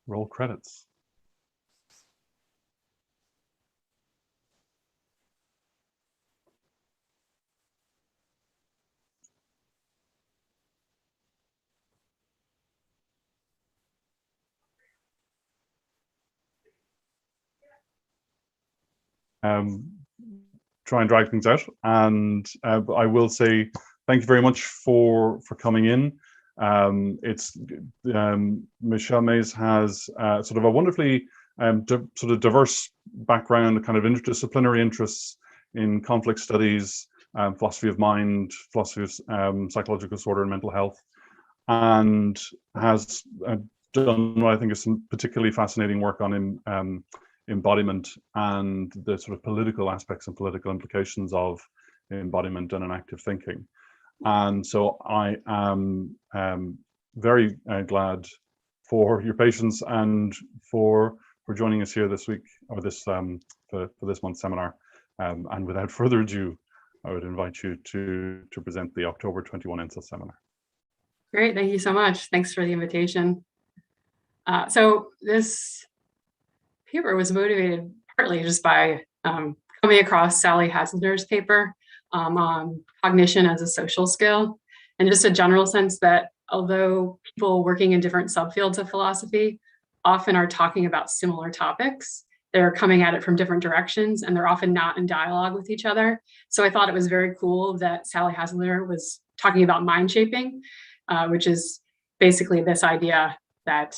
roll credits. Try and drag things out, and I will say thank you very much for coming in. Maiese has sort of a wonderfully sort of diverse background, kind of interdisciplinary interests in conflict studies, philosophy of mind, philosophy of psychological disorder and mental health, and has done what I think is some particularly fascinating work on embodiment and the sort of political aspects and political implications of embodiment and enactive thinking. And so I am very glad for your patience and for joining us here this week, or this for this month's seminar. And without further ado, I would invite you to present the October 21 ENSA seminar. Great, thank you so much. Thanks for the invitation. So this paper was motivated partly just by coming across Sally Haslanger's paper on cognition as a social skill, and just a general sense that although people working in different subfields of philosophy often are talking about similar topics, they're coming at it from different directions, and they're often not in dialogue with each other. So I thought it was very cool that Sally Haslanger was talking about mind shaping, which is basically this idea that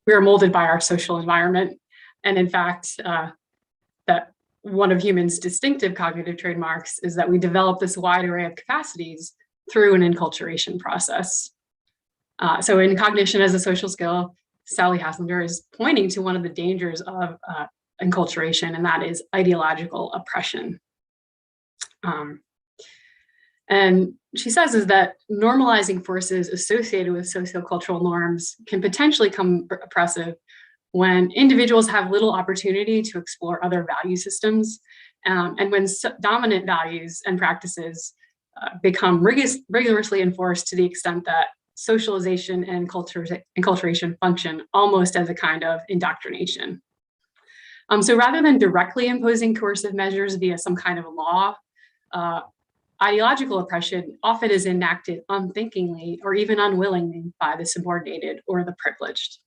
we are molded by our social environment. And in fact, that one of humans' distinctive cognitive trademarks is that we develop this wide array of capacities through an enculturation process. So in Cognition as a Social Skill, Sally Haslanger is pointing to one of the dangers of enculturation, and that is ideological oppression. And she says is that normalizing forces associated with sociocultural norms can potentially become oppressive when individuals have little opportunity to explore other value systems, and when dominant values and practices become rigorously enforced to the extent that socialization and enculturation function almost as a kind of indoctrination. So rather than directly imposing coercive measures via some kind of law, ideological oppression often is enacted unthinkingly or even unwillingly by the subordinated or the privileged.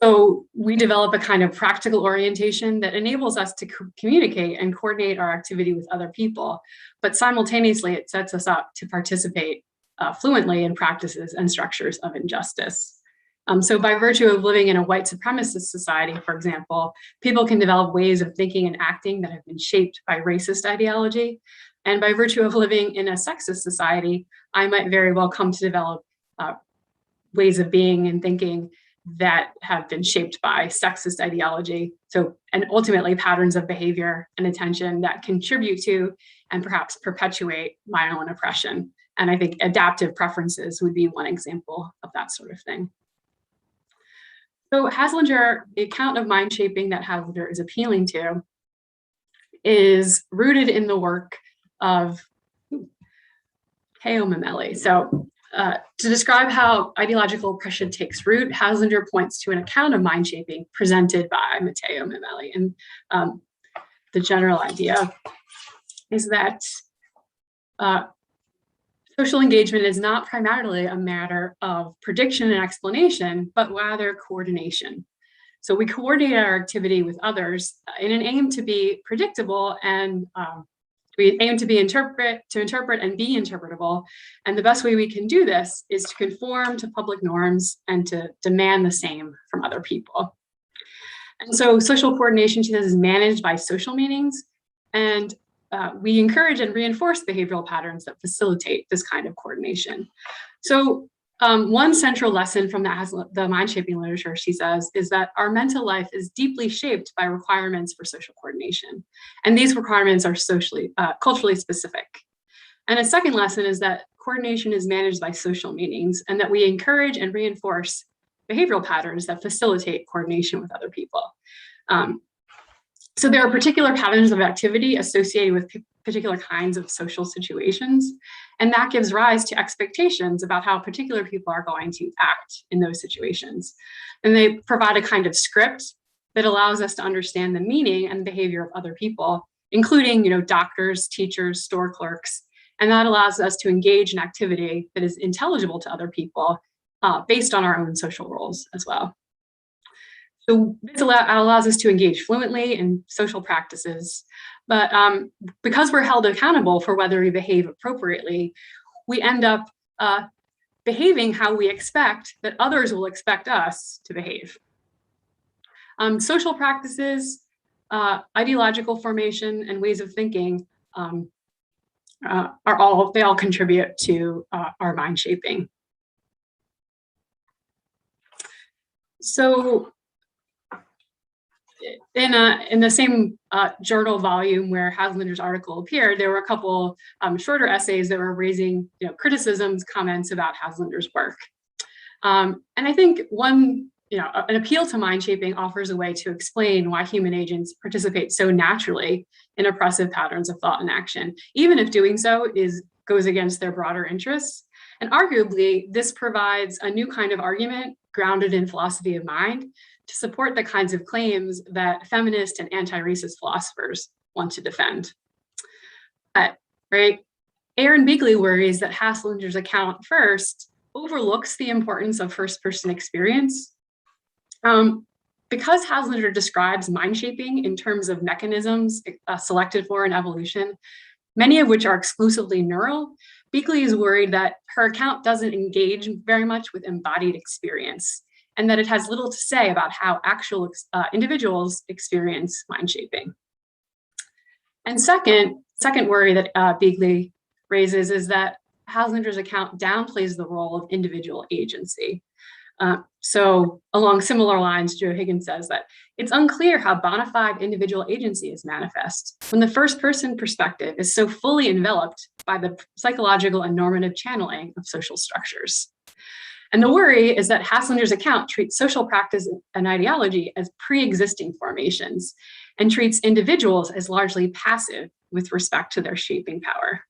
So we develop a kind of practical orientation that enables us to communicate and coordinate our activity with other people, but simultaneously it sets us up to participate fluently in practices and structures of injustice. So by virtue of living in a white supremacist society, for example, people can develop ways of thinking and acting that have been shaped by racist ideology. And by virtue of living in a sexist society, I might very well come to develop ways of being and thinking that have been shaped by sexist ideology. So, and ultimately patterns of behavior and attention that contribute to and perhaps perpetuate my own oppression. And I think adaptive preferences would be one example of that sort of thing. So Haslanger, the account of mind shaping that Haslanger is appealing to is rooted in the work of Matteo Memeli. So to describe how ideological oppression takes root, Haslanger points to an account of mind shaping presented by Matteo Memeli. And the general idea is that social engagement is not primarily a matter of prediction and explanation, but rather coordination. So we coordinate our activity with others in an aim to be predictable, and we aim to interpret and be interpretable. And the best way we can do this is to conform to public norms and to demand the same from other people. And so social coordination, she says, is managed by social meanings, and we encourage and reinforce behavioral patterns that facilitate this kind of coordination. So one central lesson from the mind shaping literature, she says, is that our mental life is deeply shaped by requirements for social coordination. And these requirements are culturally specific. And a second lesson is that coordination is managed by social meanings, and that we encourage and reinforce behavioral patterns that facilitate coordination with other people. So there are particular patterns of activity associated with particular kinds of social situations, and that gives rise to expectations about how particular people are going to act in those situations. And they provide a kind of script that allows us to understand the meaning and behavior of other people, including, doctors, teachers, store clerks, and that allows us to engage in activity that is intelligible to other people based on our own social roles as well. So this allows us to engage fluently in social practices, but because we're held accountable for whether we behave appropriately, we end up behaving how we expect that others will expect us to behave. Social practices, ideological formation, and ways of thinking they all contribute to our mind shaping. So in the same journal volume where Haslanger's article appeared, there were a couple shorter essays that were raising criticisms, comments about Haslanger's work. And I think an appeal to mind shaping offers a way to explain why human agents participate so naturally in oppressive patterns of thought and action, even if doing so goes against their broader interests. And arguably, this provides a new kind of argument grounded in philosophy of mind to support the kinds of claims that feminist and anti-racist philosophers want to defend. Right? Aaron Begley worries that Haslanger's account first overlooks the importance of first-person experience. Because Haslanger describes mind shaping in terms of mechanisms selected for in evolution, many of which are exclusively neural, Begley is worried that her account doesn't engage very much with embodied experience, and that it has little to say about how actual individuals experience mind shaping. And second worry that Begley raises is that Haslanger's account downplays the role of individual agency. So along similar lines, Joe Higgins says that it's unclear how bona fide individual agency is manifest when the first person perspective is so fully enveloped by the psychological and normative channeling of social structures. And the worry is that Haslanger's account treats social practice and ideology as pre-existing formations and treats individuals as largely passive with respect to their shaping power.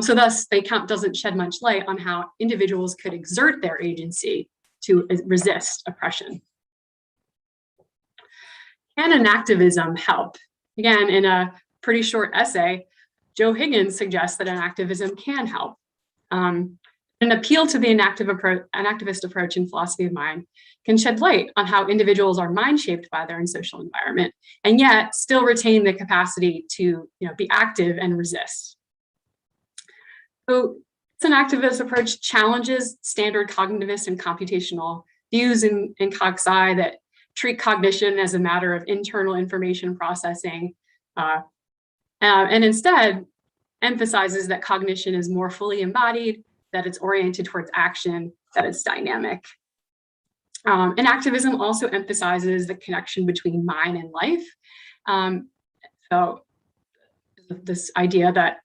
So thus, the account doesn't shed much light on how individuals could exert their agency to resist oppression. Can enactivism help? Again, in a pretty short essay, Joe Higgins suggests that enactivism can help. An appeal to the enactivist approach in philosophy of mind can shed light on how individuals are mind shaped by their own social environment, and yet still retain the capacity to be active and resist. So this enactivist approach challenges standard cognitivist and computational views in CogSci that treat cognition as a matter of internal information processing, and instead emphasizes that cognition is more fully embodied, that it's oriented towards action, that it's dynamic. Enactivism also emphasizes the connection between mind and life. So this idea that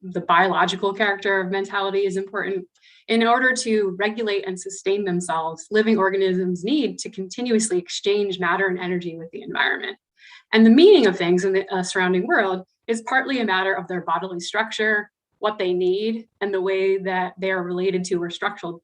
the biological character of mentality is important. In order to regulate and sustain themselves, living organisms need to continuously exchange matter and energy with the environment. And the meaning of things in the surrounding world is partly a matter of their bodily structure, what they need, and the way that they are related to or structural,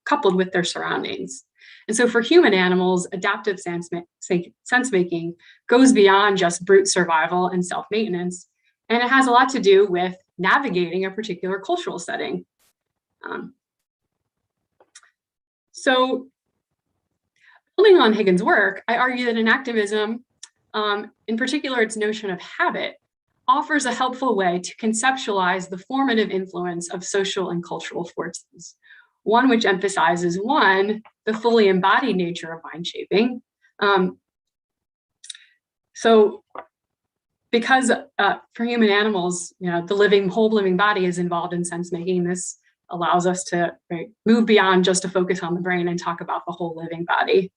coupled with their surroundings. And so for human animals, adaptive sense-making goes beyond just brute survival and self-maintenance, and it has a lot to do with navigating a particular cultural setting. So building on Higgins' work, I argue that enactivism, in particular its notion of habit, offers a helpful way to conceptualize the formative influence of social and cultural forces. One which emphasizes, one, the fully embodied nature of mind shaping. So because for human animals, the whole living body is involved in sense making, this allows us to move beyond just to focus on the brain and talk about the whole living body.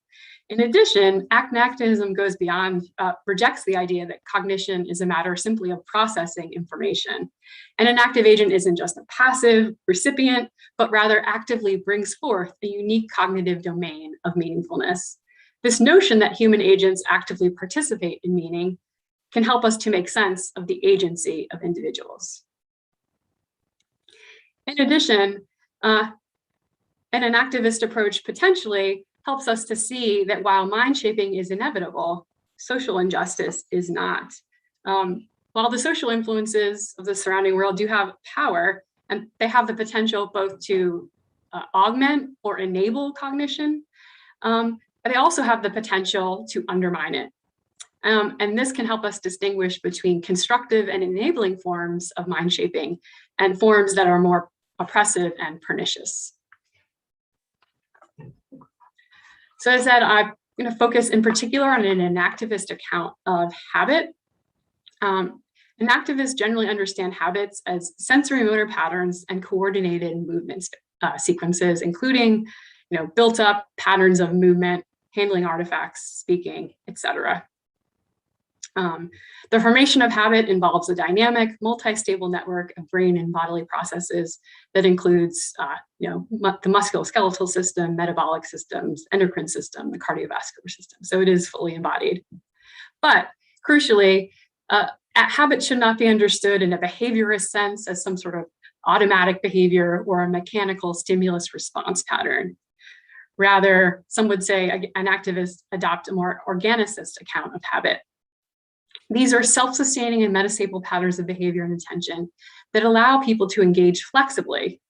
In addition, enactivism goes beyond, rejects the idea that cognition is a matter simply of processing information. And an active agent isn't just a passive recipient, but rather actively brings forth a unique cognitive domain of meaningfulness. This notion that human agents actively participate in meaning can help us to make sense of the agency of individuals. In addition, an enactivist approach potentially helps us to see that while mind shaping is inevitable, social injustice is not. While the social influences of the surrounding world do have power, and they have the potential both to augment or enable cognition, but they also have the potential to undermine it. And this can help us distinguish between constructive and enabling forms of mind shaping and forms that are more oppressive and pernicious. So as I said, I'm going to focus in particular on an enactivist account of habit. Enactivists generally understand habits as sensory motor patterns and coordinated movement sequences, including built up patterns of movement, handling artifacts, speaking, etc. The formation of habit involves a dynamic, multi-stable network of brain and bodily processes that includes the musculoskeletal system, metabolic systems, endocrine system, the cardiovascular system. So it is fully embodied. But crucially, habit should not be understood in a behaviorist sense as some sort of automatic behavior or a mechanical stimulus response pattern. Rather, some would say enactivists adopt a more organicist account of habit. These are self-sustaining and metastable patterns of behavior and attention that allow people to engage flexibly.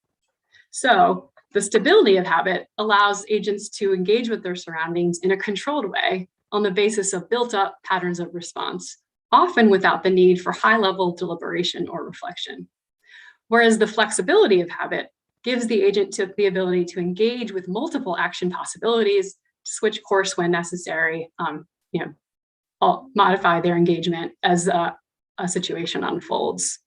So the stability of habit allows agents to engage with their surroundings in a controlled way on the basis of built-up patterns of response, often without the need for high-level deliberation or reflection. Whereas the flexibility of habit gives the agent the ability to engage with multiple action possibilities, to switch course when necessary, modify their engagement as a situation unfolds.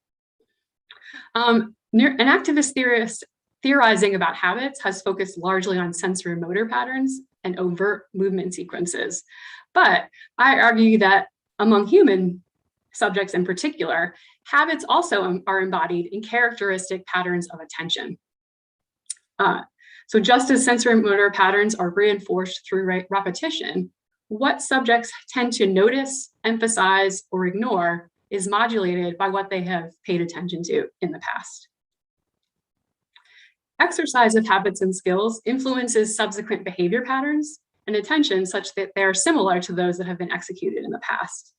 Enactivist theorists theorizing about habits has focused largely on sensory motor patterns and overt movement sequences. But I argue that among human subjects in particular, habits also are embodied in characteristic patterns of attention. So just as sensory motor patterns are reinforced through repetition, what subjects tend to notice, emphasize, or ignore is modulated by what they have paid attention to in the past. Exercise of habits and skills influences subsequent behavior patterns and attention such that they are similar to those that have been executed in the past.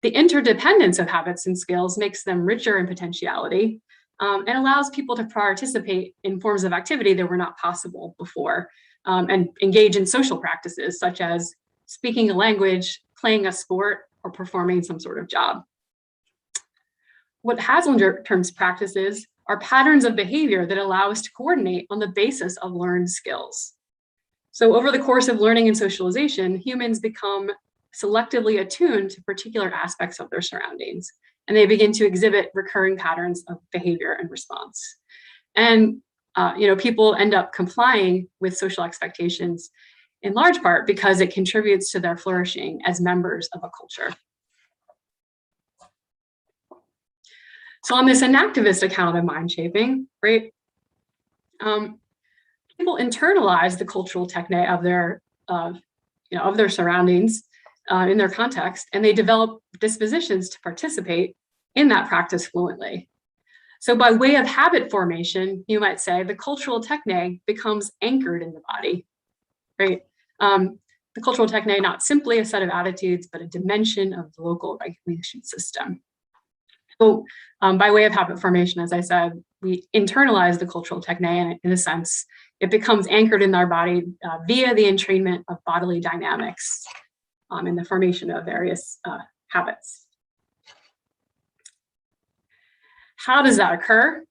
The interdependence of habits and skills makes them richer in potentiality and allows people to participate in forms of activity that were not possible before and engage in social practices such as speaking a language, playing a sport, or performing some sort of job. What Haslanger terms practices are patterns of behavior that allow us to coordinate on the basis of learned skills. So over the course of learning and socialization, humans become selectively attuned to particular aspects of their surroundings, and they begin to exhibit recurring patterns of behavior and response. And people end up complying with social expectations in large part because it contributes to their flourishing as members of a culture. So on this enactivist account of mind shaping, right, people internalize the cultural techne of their surroundings in their context, and they develop dispositions to participate in that practice fluently. So by way of habit formation, you might say the cultural techne becomes anchored in the body, right? The cultural techne, not simply a set of attitudes, but a dimension of the local regulation system. So by way of habit formation, as I said, we internalize the cultural techne, and in a sense, it becomes anchored in our body via the entrainment of bodily dynamics in the formation of various habits. How does that occur?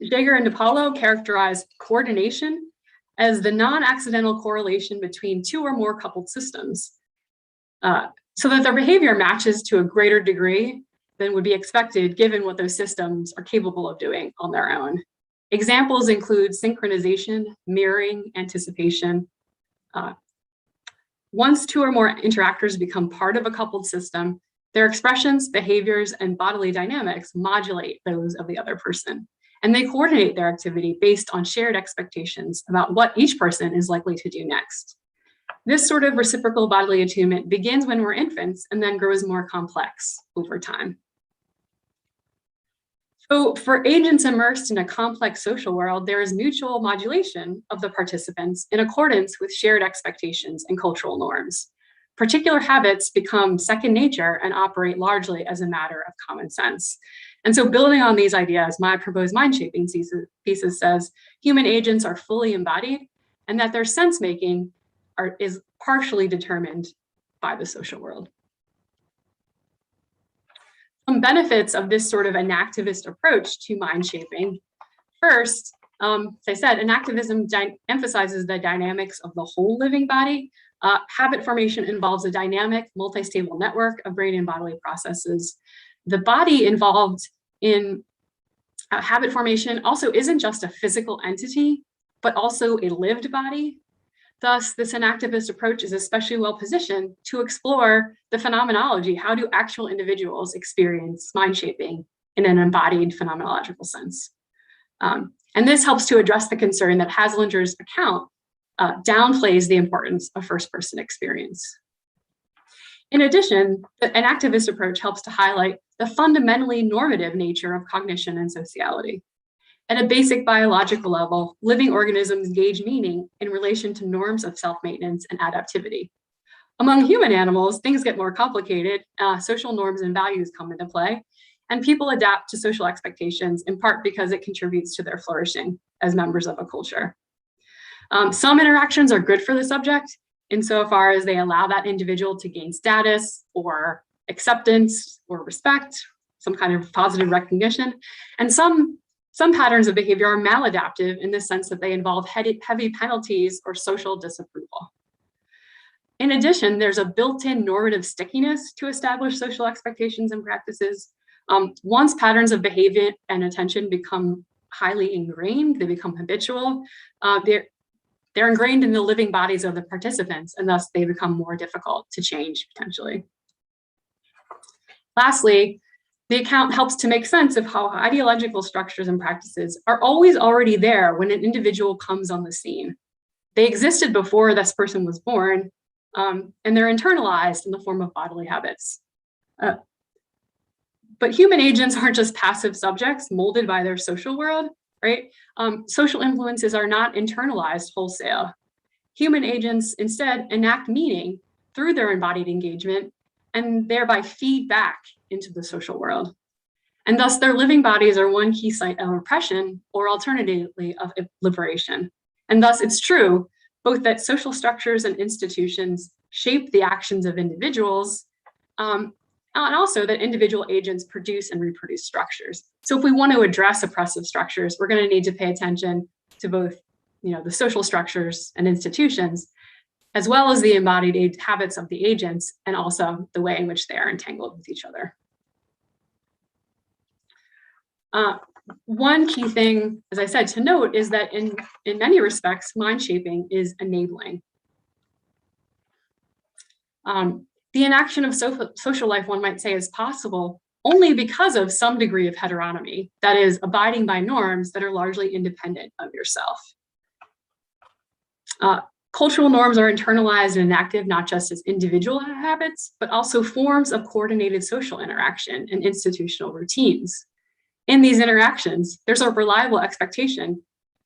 Jaeger and DiPaolo characterize coordination as the non-accidental correlation between two or more coupled systems, so that their behavior matches to a greater degree than would be expected given what those systems are capable of doing on their own. Examples include synchronization, mirroring, anticipation. Once two or more interactors become part of a coupled system, their expressions, behaviors, and bodily dynamics modulate those of the other person. And they coordinate their activity based on shared expectations about what each person is likely to do next. This sort of reciprocal bodily attunement begins when we're infants and then grows more complex over time. So for agents immersed in a complex social world, there is mutual modulation of the participants in accordance with shared expectations and cultural norms. Particular habits become second nature and operate largely as a matter of common sense. And so building on these ideas, my proposed mind-shaping thesis says human agents are fully embodied and that their sense-making is partially determined by the social world. Some benefits of this sort of enactivist approach to mind shaping. First, as I said, enactivism emphasizes the dynamics of the whole living body. Habit formation involves a dynamic, multi-stable network of brain and bodily processes. The body involved in habit formation also isn't just a physical entity, but also a lived body. Thus, this enactivist approach is especially well positioned to explore the phenomenology. How do actual individuals experience mind shaping in an embodied phenomenological sense? And this helps to address the concern that Haslanger's account downplays the importance of first-person experience. In addition, the enactivist approach helps to highlight the fundamentally normative nature of cognition and sociality. At a basic biological level, living organisms gauge meaning in relation to norms of self-maintenance and adaptivity. Among human animals, things get more complicated. Social norms and values come into play, and people adapt to social expectations in part because it contributes to their flourishing as members of a culture. Some interactions are good for the subject insofar as they allow that individual to gain status or acceptance or respect, some kind of positive recognition, and some patterns of behavior are maladaptive in the sense that they involve heavy penalties or social disapproval. In addition, there's a built-in normative stickiness to establish social expectations and practices. Once patterns of behavior and attention become highly ingrained, they become habitual, they're ingrained in the living bodies of the participants, and thus they become more difficult to change potentially. Lastly, the account helps to make sense of how ideological structures and practices are always already there when an individual comes on the scene. They existed before this person was born, and they're internalized in the form of bodily habits. But human agents aren't just passive subjects molded by their social world, right? Social influences are not internalized wholesale. Human agents instead enact meaning through their embodied engagement and thereby feed back into the social world. And thus their living bodies are one key site of oppression or alternatively of liberation. And thus it's true both that social structures and institutions shape the actions of individuals, and also that individual agents produce and reproduce structures. So if we want to address oppressive structures, we're going to need to pay attention to both, the social structures and institutions, as well as the embodied habits of the agents, and also the way in which they are entangled with each other. One key thing, as I said, to note is that in many respects, mind shaping is enabling. The enaction of social life, one might say, is possible only because of some degree of heteronomy, that is, abiding by norms that are largely independent of yourself. Cultural norms are internalized and enactive not just as individual habits, but also forms of coordinated social interaction and institutional routines. In these interactions, there's a reliable expectation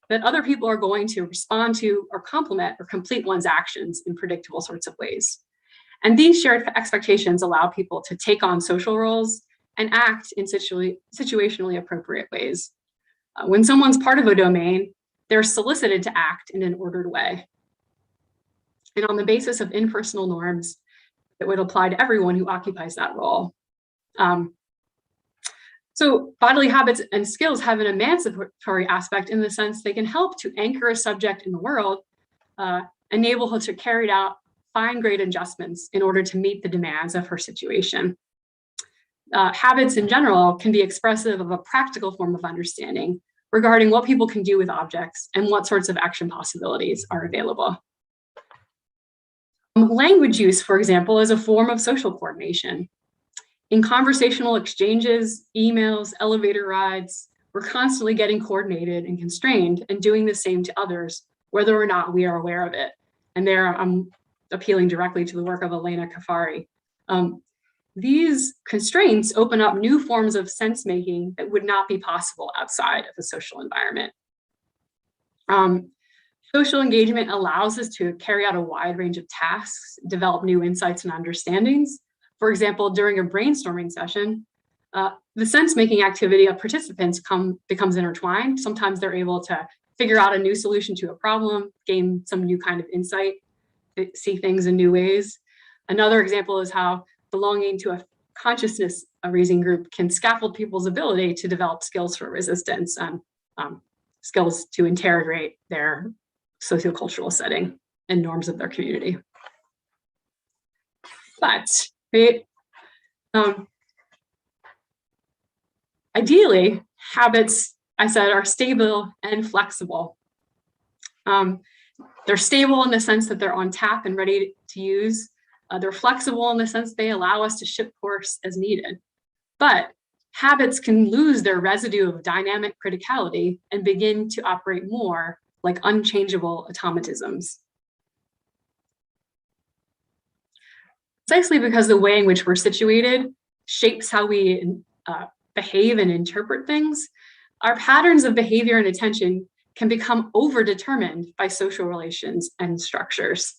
that other people are going to respond to or complement or complete one's actions in predictable sorts of ways. And these shared expectations allow people to take on social roles and act in situationally appropriate ways. When someone's part of a domain, they're solicited to act in an ordered way, and on the basis of impersonal norms that would apply to everyone who occupies that role. So bodily habits and skills have an emancipatory aspect in the sense they can help to anchor a subject in the world, enable her to carry out fine-grained adjustments in order to meet the demands of her situation. Habits in general can be expressive of a practical form of understanding regarding what people can do with objects and what sorts of action possibilities are available. Language use, for example, is a form of social coordination. In conversational exchanges, emails, elevator rides, we're constantly getting coordinated and constrained and doing the same to others, whether or not we are aware of it. And there appealing directly to the work of Elena Cafari. These constraints open up new forms of sense-making that would not be possible outside of the social environment. Social engagement allows us to carry out a wide range of tasks, develop new insights and understandings. For example, during a brainstorming session, the sense-making activity of participants becomes intertwined. Sometimes they're able to figure out a new solution to a problem, gain some new kind of insight, see things in new ways. Another example is how belonging to a consciousness raising group can scaffold people's ability to develop skills for resistance and skills to interrogate their sociocultural setting and norms of their community. But, right, ideally, habits, I said, are stable and flexible. They're stable in the sense that they're on tap and ready to use. They're flexible in the sense they allow us to shift course as needed. But habits can lose their residue of dynamic criticality and begin to operate more like unchangeable automatisms. Precisely because the way in which we're situated shapes how we behave and interpret things, our patterns of behavior and attention can become overdetermined by social relations and structures.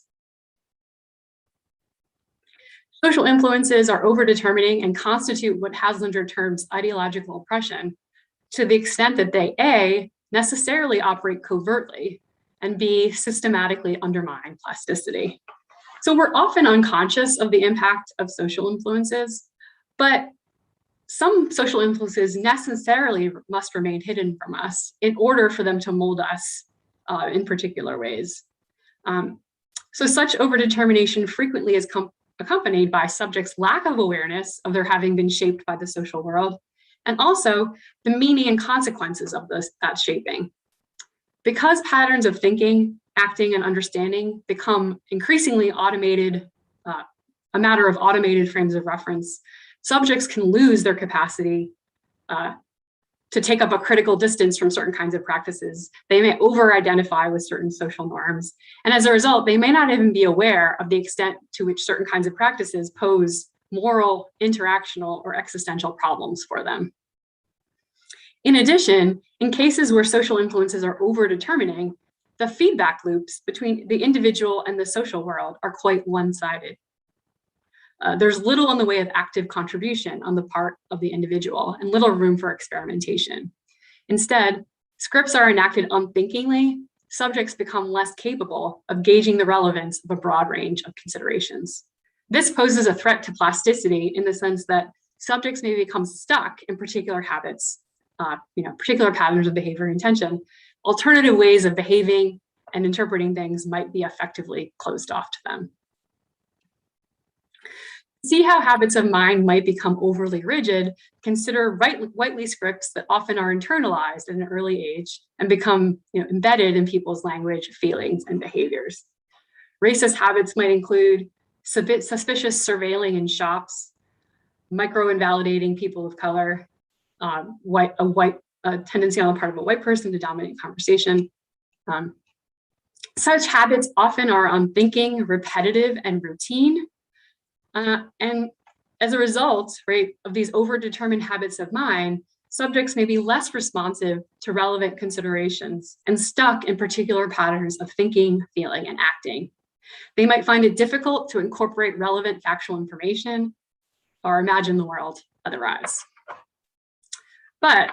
Social influences are overdetermining and constitute what Haslanger terms ideological oppression, to the extent that they A, necessarily operate covertly, and B, systematically undermine plasticity. So we're often unconscious of the impact of social influences, but some social influences necessarily must remain hidden from us in order for them to mold us in particular ways. So such overdetermination frequently is accompanied by subjects' lack of awareness of their having been shaped by the social world, and also the meaning and consequences of that shaping. Because patterns of thinking, acting, and understanding become increasingly automated, a matter of automated frames of reference, subjects can lose their capacity to take up a critical distance from certain kinds of practices. They may over-identify with certain social norms. And as a result, they may not even be aware of the extent to which certain kinds of practices pose moral, interactional, or existential problems for them. In addition, in cases where social influences are over-determining, the feedback loops between the individual and the social world are quite one-sided. There's little in the way of active contribution on the part of the individual and little room for experimentation. Instead, scripts are enacted unthinkingly. Subjects become less capable of gauging the relevance of a broad range of considerations. This poses a threat to plasticity in the sense that subjects may become stuck in particular habits, particular patterns of behavior and intention. Alternative ways of behaving and interpreting things might be effectively closed off to them. See how habits of mind might become overly rigid, consider Whiteley scripts that often are internalized at an early age and become embedded in people's language, feelings, and behaviors. Racist habits might include suspicious surveilling in shops, micro-invalidating people of color, a tendency on the part of a white person to dominate conversation. Such habits often are unthinking, repetitive, and routine. And as a result, right, of these overdetermined habits of mind, subjects may be less responsive to relevant considerations and stuck in particular patterns of thinking, feeling, and acting. They might find it difficult to incorporate relevant factual information or imagine the world otherwise. But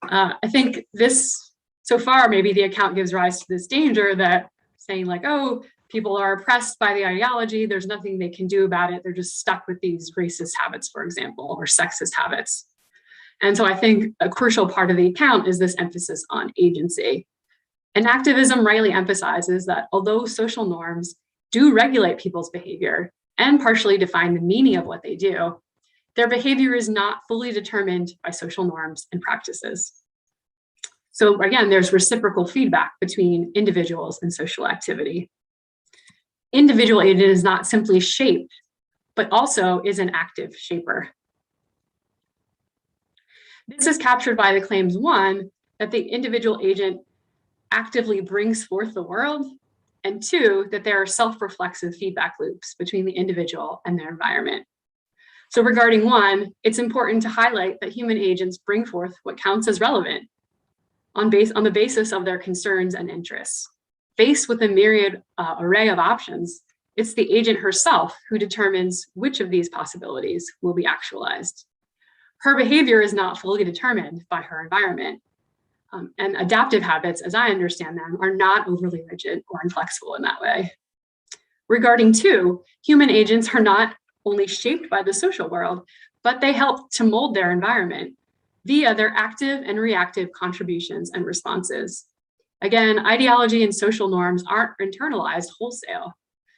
I think this, so far, maybe the account gives rise to this danger that saying like, oh, people are oppressed by the ideology, there's nothing they can do about it, they're just stuck with these racist habits, for example, or sexist habits. And so I think a crucial part of the account is this emphasis on agency. Enactivism rightly emphasizes that although social norms do regulate people's behavior and partially define the meaning of what they do, their behavior is not fully determined by social norms and practices. So again, there's reciprocal feedback between individuals and social activity. Individual agent is not simply shaped, but also is an active shaper. This is captured by the claims 1, that the individual agent actively brings forth the world, And two, that there are self-reflexive feedback loops between the individual and their environment. So regarding one, it's important to highlight that human agents bring forth what counts as relevant on the basis of their concerns and interests. Faced with a myriad array of options, it's the agent herself who determines which of these possibilities will be actualized. Her behavior is not fully determined by her environment. And adaptive habits, as I understand them, are not overly rigid or inflexible in that way. Regarding two, human agents are not only shaped by the social world, but they help to mold their environment via their active and reactive contributions and responses. Again, ideology and social norms aren't internalized wholesale.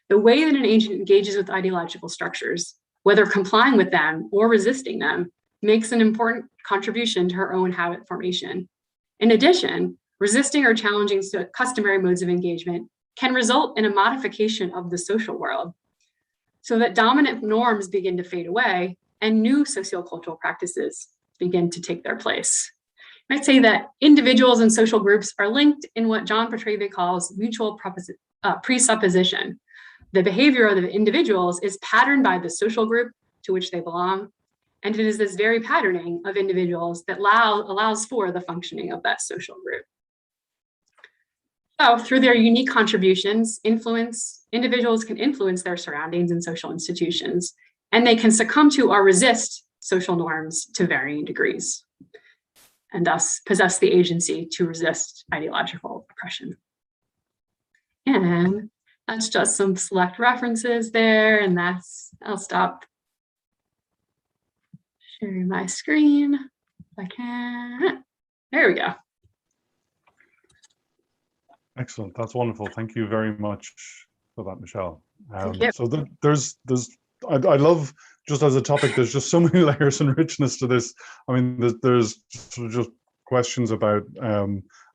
The way that an agent engages with ideological structures, whether complying with them or resisting them, makes an important contribution to her own habit formation. In addition, resisting or challenging customary modes of engagement can result in a modification of the social world, so that dominant norms begin to fade away and new sociocultural practices begin to take their place. I'd say that individuals and social groups are linked in what John Petreve calls mutual presupposition. The behavior of the individuals is patterned by the social group to which they belong, and it is this very patterning of individuals that allows for the functioning of that social group. So through their unique contributions, individuals can influence their surroundings and social institutions, and they can succumb to or resist social norms to varying degrees, and thus possess the agency to resist ideological oppression. And that's just some select references there, and I'll stop sharing my screen if I can. There we go. Excellent. That's wonderful. Thank you very much for that, Michelle. Thank you. So I love, just as a topic, there's just so many layers and richness to this. I mean, there's sort of just questions about, I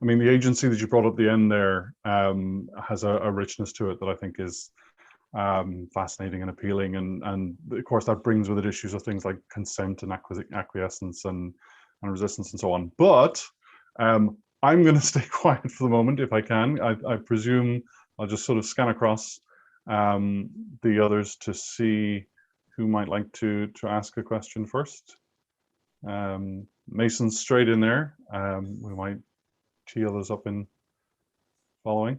mean, the agency that you brought up at the end there has a richness to it that I think is fascinating and appealing. And of course, that brings with it issues of things like consent and acquiescence and resistance and so on. But I'm going to stay quiet for the moment if I can. I presume I'll just sort of scan across the others to see who might like to ask a question first. Mason's straight in there. We might tee others up in following.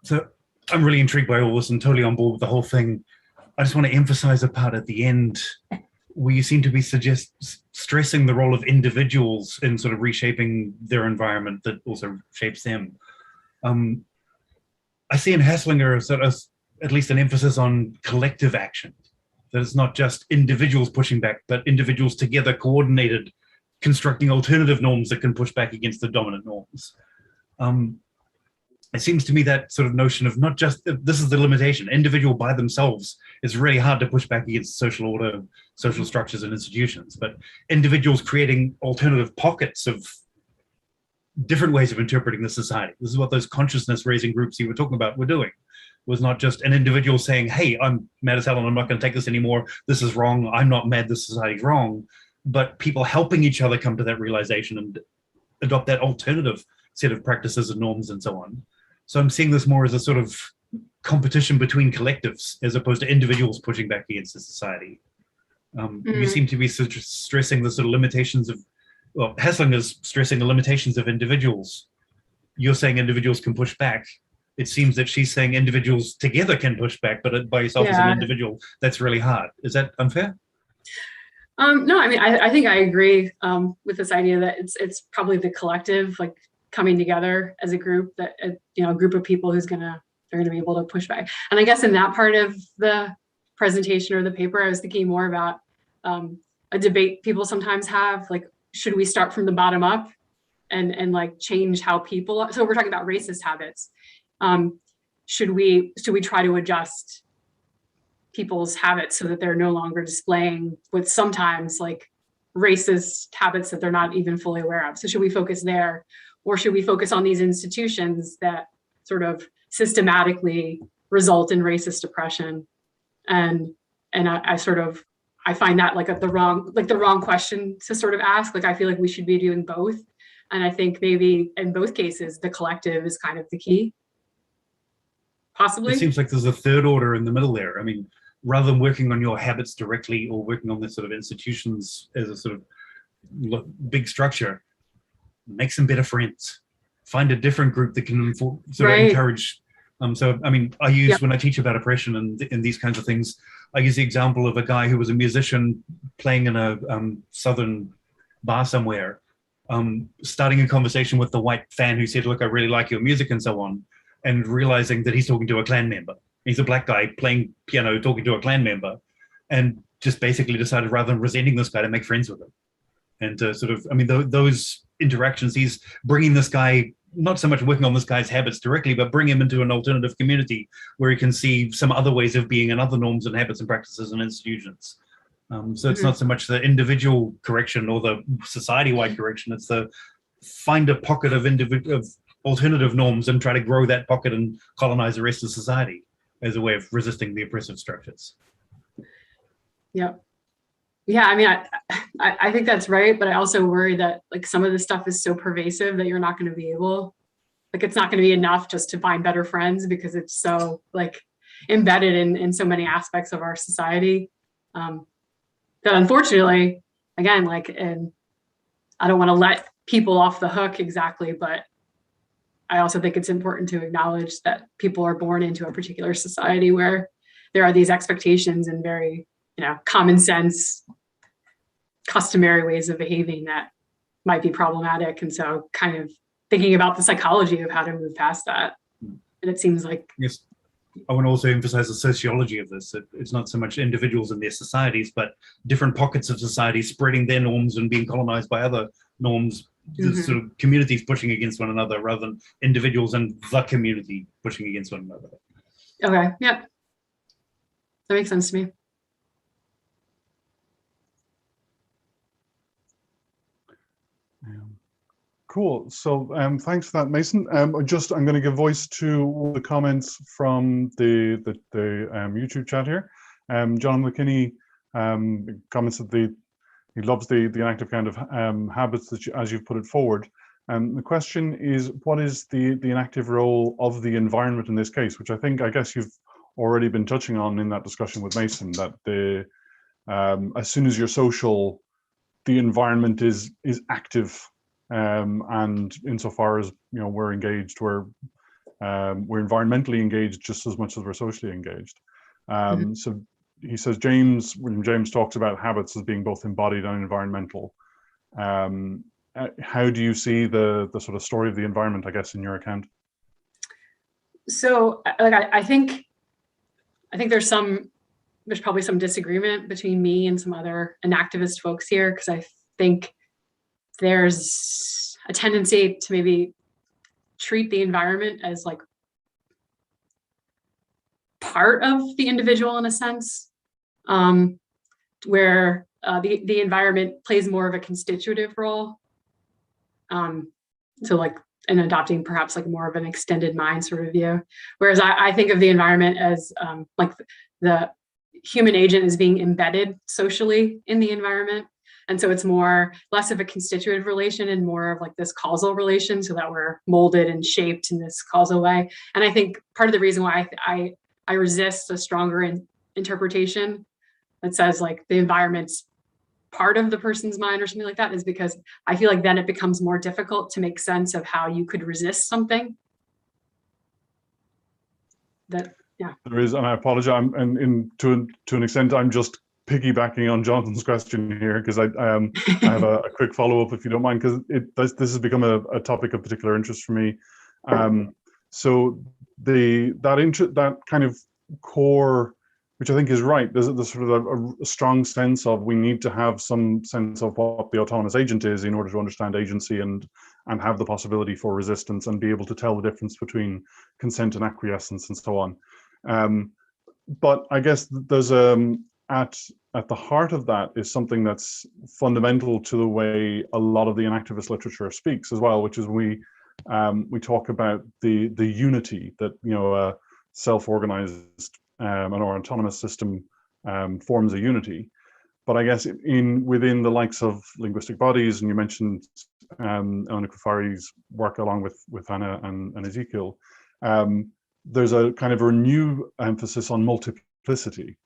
So I'm really intrigued by all this and totally on board with the whole thing. I just want to emphasize a part at the end where you seem to be stressing the role of individuals in sort of reshaping their environment that also shapes them. I see in Haslanger sort of at least an emphasis on collective action, that it's not just individuals pushing back, but individuals together coordinated, constructing alternative norms that can push back against the dominant norms. It seems to me that sort of notion of not just, this is the limitation, individual by themselves is really hard to push back against social order, social structures and institutions, but individuals creating alternative pockets of different ways of interpreting the society. This is what those consciousness raising groups you were talking about were doing. It was not just an individual saying, hey, I'm mad as hell and I'm not going to take this anymore. This is wrong. I'm not mad. This society's wrong. But people helping each other come to that realization and adopt that alternative set of practices and norms and so on. So I'm seeing this more as a sort of competition between collectives as opposed to individuals pushing back against the society. You seem to be stressing the sort of limitations of, well, Haslanger's stressing the limitations of individuals. You're saying individuals can push back. It seems that she's saying individuals together can push back, but by yourself as an individual, that's really hard. Is that unfair? No, I mean, I think I agree with this idea that it's probably the collective, like coming together as a group, that a group of people they're going to be able to push back. And I guess in that part of the presentation or the paper, I was thinking more about a debate people sometimes have, like, should we start from the bottom up and like change how people, so we're talking about racist habits. Should we try to adjust people's habits so that they're no longer displaying with sometimes like racist habits that they're not even fully aware of? So should we focus there, or should we focus on these institutions that sort of systematically result in racist oppression? And I find that like the wrong question to sort of ask. Like, I feel like we should be doing both. And I think maybe in both cases, the collective is kind of the key. Possibly. It seems like there's a third order in the middle there. I mean, rather than working on your habits directly or working on the sort of institutions as a sort of big structure, make some better friends. Find a different group that can sort of encourage. So, I mean, I use, when I teach about oppression and these kinds of things, I use the example of a guy who was a musician playing in a southern bar somewhere, starting a conversation with the white fan who said, look, I really like your music and so on, and realizing that he's talking to a Klan member. He's a black guy playing piano, talking to a Klan member, and just basically decided rather than resenting this guy to make friends with him. And sort of, I mean, those interactions, he's bringing this guy, not so much working on this guy's habits directly, but bring him into an alternative community where he can see some other ways of being and other norms and habits and practices and institutions. So it's not so much the individual correction or the society-wide correction, it's the find a pocket of alternative norms and try to grow that pocket and colonize the rest of society as a way of resisting the oppressive structures. Yeah. Yeah, I mean, I think that's right, but I also worry that like some of this stuff is so pervasive that you're not going to be able, like it's not going to be enough just to find better friends because it's so like embedded in so many aspects of our society that unfortunately, again, like, and I don't want to let people off the hook exactly, but I also think it's important to acknowledge that people are born into a particular society where there are these expectations and very, common sense, customary ways of behaving that might be problematic. And so kind of thinking about the psychology of how to move past that. And it seems like... Yes, I want to also emphasize the sociology of this. It's not so much individuals and their societies, but different pockets of society spreading their norms and being colonized by other norms, sort of communities pushing against one another rather than individuals and the community pushing against one another. Okay, yep. That makes sense to me. Cool. So thanks for that, Mason. I'm going to give voice to the comments from the YouTube chat here. John McKinney comments that he loves the inactive kind of habits that as you've put it forward. The question is, what is the inactive role of the environment in this case? Which I guess you've already been touching on in that discussion with Mason, that as soon as you're social, the environment is active. And insofar as we're engaged, we're environmentally engaged just as much as we're socially engaged. So he says William James talks about habits as being both embodied and environmental. How do you see the sort of story of the environment, I guess, in your account? So like I think there's probably some disagreement between me and some other enactivist folks here, because I think there's a tendency to maybe treat the environment as like part of the individual in a sense, where the environment plays more of a constitutive role. So like in adopting perhaps like more of an extended mind sort of view. Whereas I think of the environment as like the human agent is being embedded socially in the environment. And so it's less of a constitutive relation and more of like this causal relation, so that we're molded and shaped in this causal way. And I think part of the reason why I resist a stronger interpretation that says like the environment's part of the person's mind or something like that is because I feel like then it becomes more difficult to make sense of how you could resist something. There is, and I apologize, and to an extent, I'm just piggybacking on Jonathan's question here, because I have a quick follow-up, if you don't mind, because this has become a topic of particular interest for me. So that kind of core, which I think is right, there's sort of a strong sense of we need to have some sense of what the autonomous agent is in order to understand agency and have the possibility for resistance and be able to tell the difference between consent and acquiescence and so on. But I guess there's at the heart of that is something that's fundamental to the way a lot of the enactivist literature speaks as well, which is we talk about the unity that a self-organized and or autonomous system forms a unity. but I guess within the likes of linguistic bodies, and you mentioned Ona Kufari's work along with Hannah and Ezekiel, there's a kind of a renewed emphasis on multiplicity,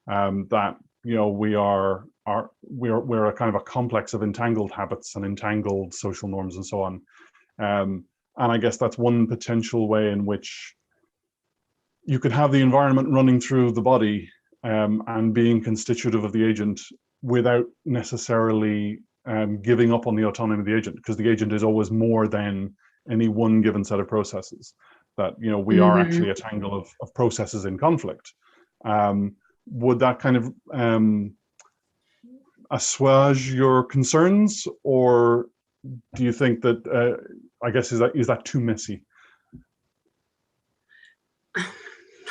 that we're a kind of a complex of entangled habits and entangled social norms and so on. And I guess that's one potential way in which you could have the environment running through the body and being constitutive of the agent without necessarily giving up on the autonomy of the agent, because the agent is always more than any one given set of processes. That we are actually a tangle of processes in conflict. Would that kind of assuage your concerns, or do you think that I guess is that too messy?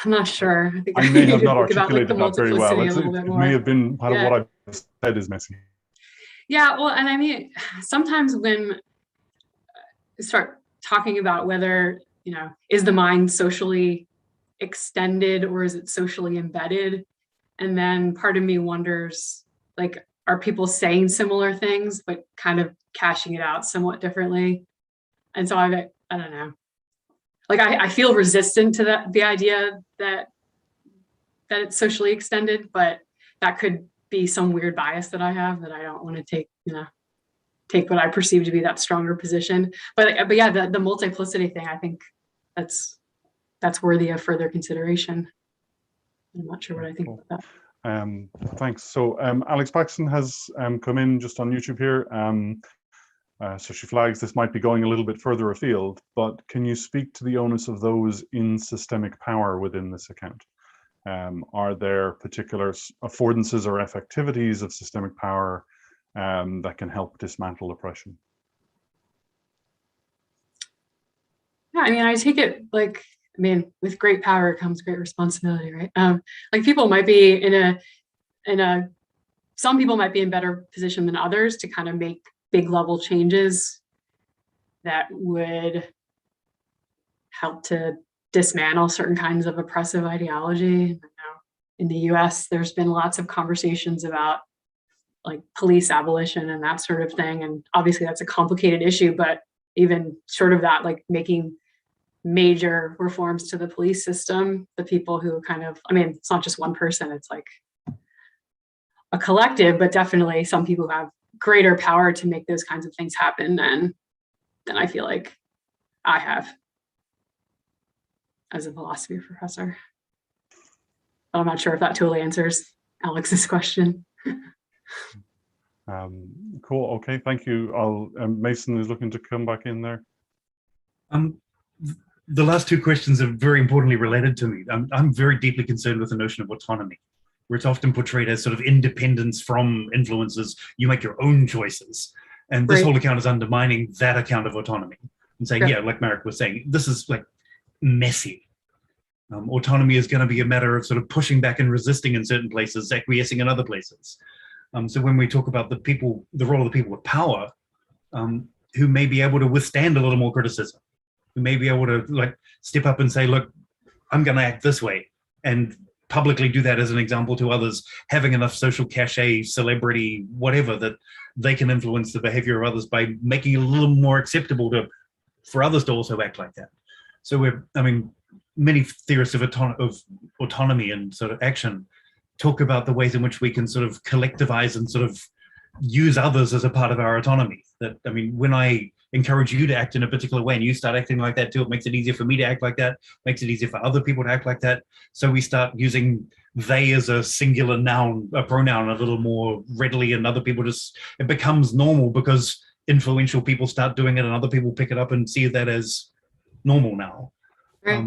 I'm not sure. I think I may have not articulated that very well. It may have been part of what I've said is messy. Yeah, well, and I mean, sometimes when you start talking about whether, is the mind socially extended or is it socially embedded? And then part of me wonders, like, are people saying similar things, but kind of cashing it out somewhat differently? And so I don't know. Like, I feel resistant to the idea that it's socially extended, but that could be some weird bias that I have that I don't want to take what I perceive to be that stronger position. But yeah, the multiplicity thing, I think that's worthy of further consideration. I'm not sure what I think about that. Thanks. So Alex Paxton has come in just on YouTube here. So she flags this might be going a little bit further afield, but can you speak to the onus of those in systemic power within this account? Are there particular affordances or affectivities of systemic power that can help dismantle oppression? Yeah, I mean, I take it like, with great power comes great responsibility, right? Like people might be some people might be in better position than others to kind of make big level changes that would help to dismantle certain kinds of oppressive ideology. In the US, there's been lots of conversations about like police abolition and that sort of thing. And obviously that's a complicated issue, but even short of that, like making major reforms to the police system, the people who it's not just one person, it's like a collective, but definitely some people who have greater power to make those kinds of things happen than I feel like I have as a philosophy professor. But I'm not sure if that totally answers Alex's question. Cool. Okay. Thank you. Mason is looking to come back in there. The last two questions are very importantly related to me. I'm very deeply concerned with the notion of autonomy, where it's often portrayed as sort of independence from influences. You make your own choices. And this whole account is undermining that account of autonomy and saying, yeah, like Marek was saying, this is like messy. Autonomy is going to be a matter of sort of pushing back and resisting in certain places, acquiescing in other places. So when we talk about the role of the people with power, who may be able to withstand a little more criticism, who may be able to like step up and say, look, I'm going to act this way, and publicly do that as an example to others, having enough social cachet, celebrity, whatever, that they can influence the behavior of others by making it a little more acceptable for others to also act like that. So many theorists of autonomy and sort of action talk about the ways in which we can sort of collectivize and sort of use others as a part of our autonomy. That, when I encourage you to act in a particular way and you start acting like that too, it makes it easier for me to act like that, makes it easier for other people to act like that. So we start using they as a singular noun, a pronoun, a little more readily, and other people it becomes normal because influential people start doing it and other people pick it up and see that as normal now. Right.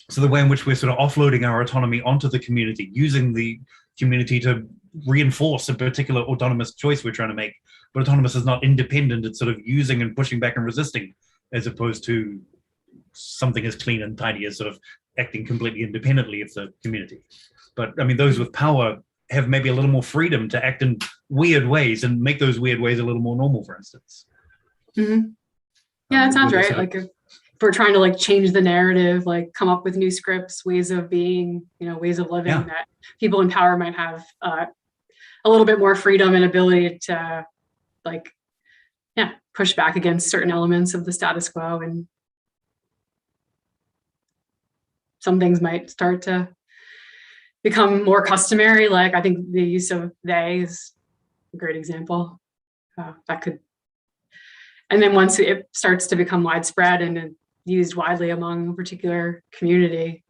So the way in which we're sort of offloading our autonomy onto the community, using the community to reinforce a particular autonomous choice we're trying to make. But autonomous is not independent, it's sort of using and pushing back and resisting, as opposed to something as clean and tidy as sort of acting completely independently of the community. But those with power have maybe a little more freedom to act in weird ways and make those weird ways a little more normal, for instance. Mm-hmm. Yeah, that sounds right. Like if we're trying to like change the narrative, like come up with new scripts, ways of being, ways of living that people in power might have a little bit more freedom and ability to like, yeah, push back against certain elements of the status quo, and some things might start to become more customary. Like I think the use of they is a great example. That could, and then once it starts to become widespread and used widely among a particular community,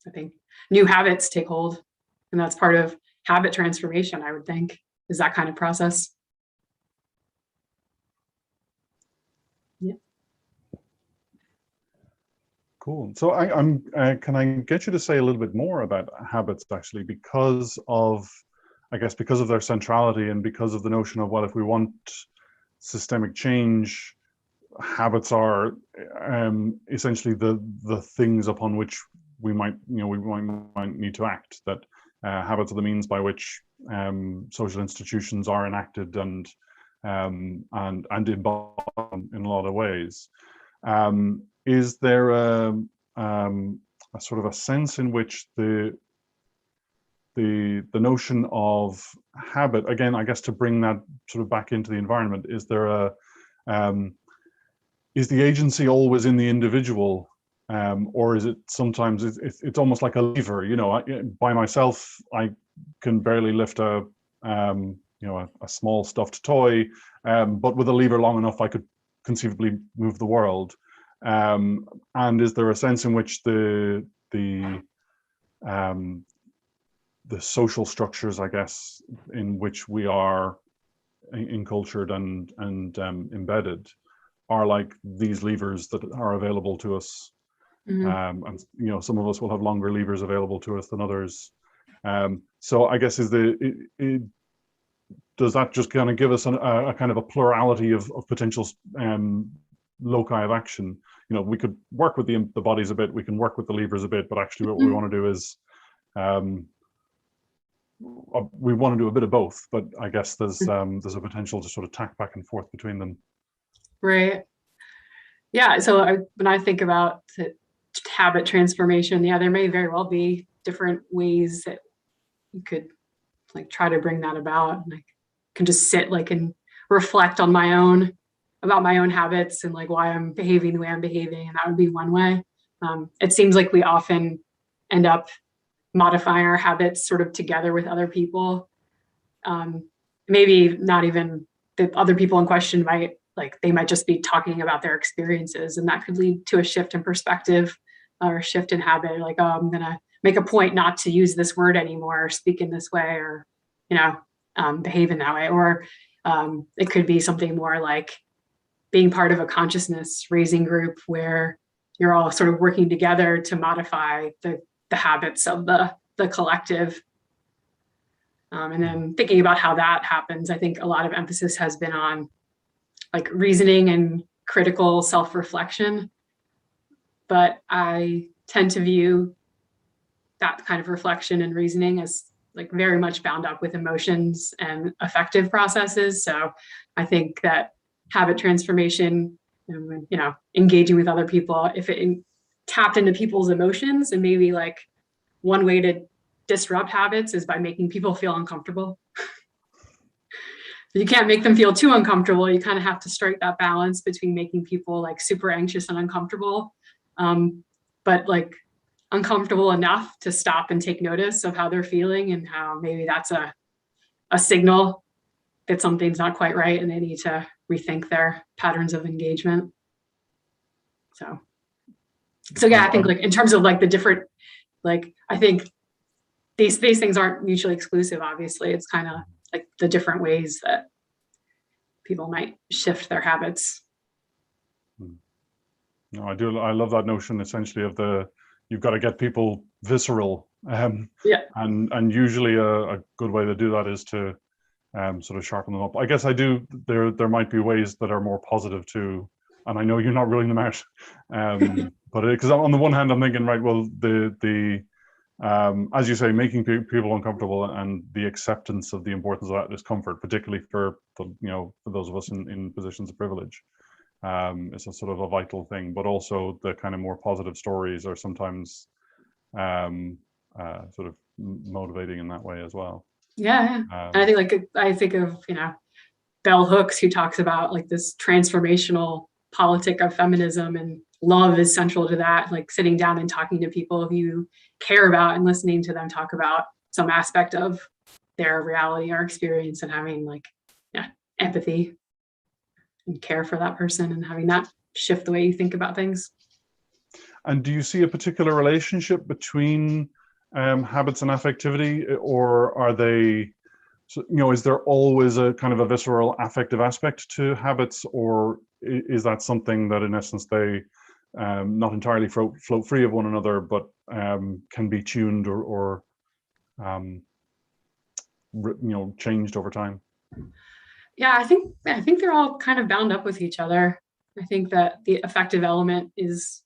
I think new habits take hold, and that's part of habit transformation, I would think, is that kind of process. Yeah. Cool. So I'm can I get you to say a little bit more about habits, actually, because of, I guess, because of their centrality and because of the notion of, well, if we want systemic change, habits are essentially the things upon which we might need to act. That habits are the means by which social institutions are enacted and embodied in a lot of ways. Is there a sort of a sense in which the notion of habit, again, I guess, to bring that sort of back into the environment, is there a is the agency always in the individual, or is it sometimes it's almost like a lever? You know, by myself I can barely lift a small stuffed toy, but with a lever long enough I could conceivably move the world. And is there a sense in which the social structures, I guess, in which we are encultured and embedded, are like these levers that are available to us? Mm-hmm. And some of us will have longer levers available to us than others. So I guess does that just kind of give us a kind of a plurality of potential loci of action? We could work with the bodies a bit, we can work with the levers a bit, but actually what we want to do is we want to do a bit of both. But I guess there's a potential to sort of tack back and forth between them. Right. Yeah. So when I think about habit transformation, yeah, there may very well be different ways that you could like try to bring that about. And I can just sit like and reflect on about my own habits and like why I'm behaving the way I'm behaving. And that would be one way. It seems like we often end up modifying our habits sort of together with other people. Maybe not even the other people in question they might just be talking about their experiences, and that could lead to a shift in perspective or a shift in habit. Like, oh, I'm going to make a point not to use this word anymore, or speak in this way, or, behave in that way. Or it could be something more like being part of a consciousness raising group where you're all sort of working together to modify the habits of the collective. And then thinking about how that happens, I think a lot of emphasis has been on like reasoning and critical self-reflection. But I tend to view that kind of reflection and reasoning as like very much bound up with emotions and affective processes. So I think that habit transformation, engaging with other people, if it tapped into people's emotions, and maybe like one way to disrupt habits is by making people feel uncomfortable. You can't make them feel too uncomfortable. You kind of have to strike that balance between making people like super anxious and uncomfortable, but like uncomfortable enough to stop and take notice of how they're feeling, and how maybe that's a signal that something's not quite right and they need to rethink their patterns of engagement. So yeah, I think like in terms of like the different, like I think these things aren't mutually exclusive. Obviously, it's kind of like the different ways that people might shift their habits. No, I love that notion essentially of you've got to get people visceral. Yeah. And usually a good way to do that is to sort of sharpen them up. I guess there might be ways that are more positive too, and I know you're not ruling them out. But because on the one hand, I'm thinking, right, well, as you say, making people uncomfortable and the acceptance of the importance of that discomfort, particularly for those of us in positions of privilege, is a sort of a vital thing. But also the kind of more positive stories are sometimes sort of motivating in that way as well. Yeah. And I think of, bell hooks, who talks about like this transformational politic of feminism, and love is central to that, like sitting down and talking to people who you care about and listening to them talk about some aspect of their reality or experience, and having empathy and care for that person, and having that shift the way you think about things. And do you see a particular relationship between habits and affectivity, or are they, is there always a kind of a visceral affective aspect to habits, or is that something that in essence they not entirely float free of one another, but can be tuned or changed over time? Yeah, I think they're all kind of bound up with each other. I think that the affective element is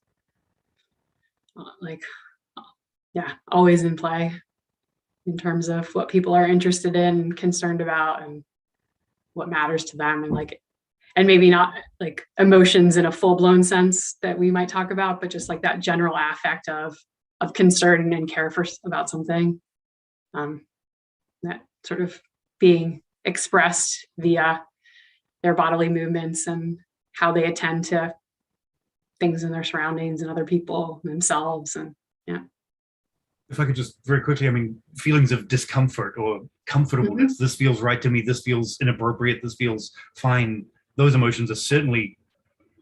always in play in terms of what people are interested in, concerned about, and what matters to them, and maybe not like emotions in a full-blown sense that we might talk about, but just like that general affect of concern and care about something, that sort of being expressed via their bodily movements and how they attend to things in their surroundings and other people and themselves. And if I could just very quickly, feelings of discomfort or comfortableness, mm-hmm. This feels right to me, this feels inappropriate, this feels fine. Those emotions are certainly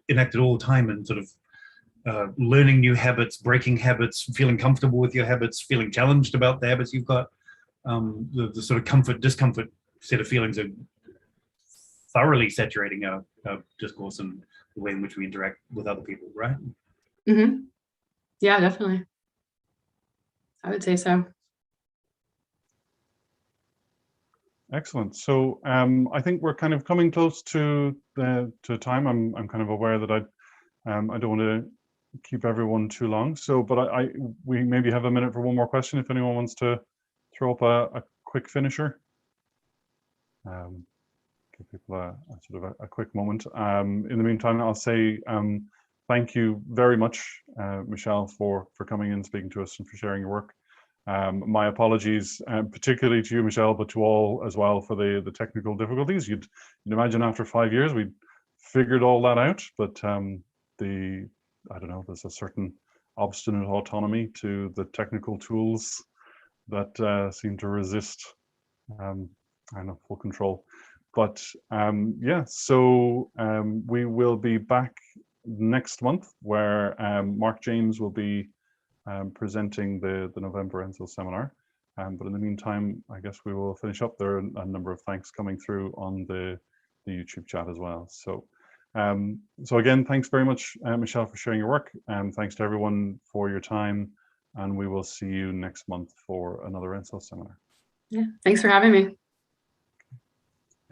enacted all the time, and sort of learning new habits, breaking habits, feeling comfortable with your habits, feeling challenged about the habits you've got. The sort of comfort, discomfort set of feelings are thoroughly saturating our discourse and the way in which we interact with other people, right? Mm-hmm. Yeah, definitely. I would say so. Excellent. So I think we're kind of coming close to time. I'm kind of aware that I don't want to keep everyone too long. So, but we maybe have a minute for one more question if anyone wants to throw up a quick finisher. Give people a sort of a quick moment. In the meantime, I'll say thank you very much, Michelle, for coming in, speaking to us, and for sharing your work. My apologies, particularly to you, Michelle, but to all as well for the technical difficulties. You'd imagine after 5 years we'd figured all that out, but I don't know, there's a certain obstinate autonomy to the technical tools that seem to resist full control. But yeah, so we will be back next month, where Mark James will be presenting the November ENSO seminar. But in the meantime, I guess we will finish up. There are a number of thanks coming through on the YouTube chat as well. So so again, thanks very much, Michelle, for sharing your work. Thanks to everyone for your time, and we will see you next month for another ENSO seminar. Yeah, thanks for having me.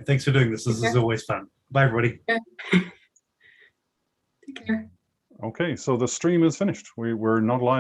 Thanks for doing this. This is always fun. Bye, everybody. Take care. Okay, so the stream is finished. We're not live.